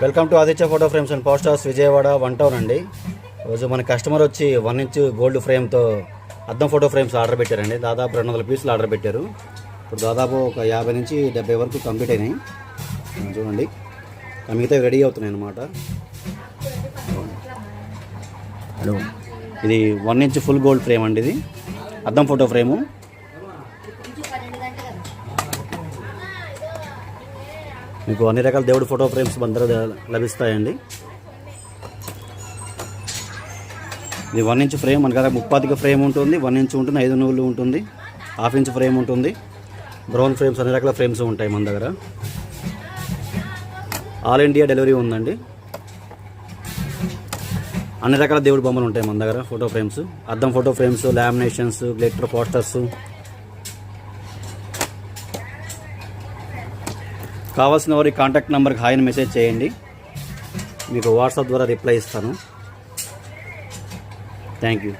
Welcome to Aditya photo frames and posters Vijayawada 1 town అండి. రోజు మన కస్టమర్ వచ్చి 1 ఇంచ్ గోల్డ్ ఫ్రేమ్తో అద్దం ఫోటో ఫ్రేమ్స్ ఆర్డర్ పెట్టారండి. దాదాపు 200 పీసులు ఆర్డర్ పెట్టారు. ఇప్పుడు దాదాపు ఒక 50 నుంచి 70 వరకు కంప్లీట్ అయినాయి. చూడండి, మిగతా రెడీ అవుతున్నాయి అన్నమాట. ఇది 1 ఇంచ్ ఫుల్ గోల్డ్ ఫ్రేమ్ అండి. ఇది అద్దం ఫోటో ఫ్రేము. మీకు అన్ని రకాల దేవుడి ఫోటో ఫ్రేమ్స్ మన దగ్గర లభిస్తాయండి. ఇది 1 ఇంచ్ ఫ్రేమ్. మన దగ్గర 30 ఫ్రేమ్ ఉంటుంది, 1 ఇంచ్ ఉంటుంది, 5 నూలు ఉంటుంది, 1/2 ఇంచ్ ఫ్రేమ్ ఉంటుంది, బ్రౌన్ ఫ్రేమ్స్, అన్ని రకాల ఫ్రేమ్స్ ఉంటాయి మన దగ్గర. ఆల్ ఇండియా డెలివరీ ఉందండి. అన్ని రకాల దేవుడి బొమ్మలు ఉంటాయి మన దగ్గర. ఫోటో ఫ్రేమ్స్, అద్దం photo frames, laminations, glitter posters. కావాల్సిన వారి కాంటాక్ట్ నెంబర్కి హాయ్ అని మెసేజ్ చేయండి. మీకు వాట్సాప్ ద్వారా రిప్లై ఇస్తాను. Thank you.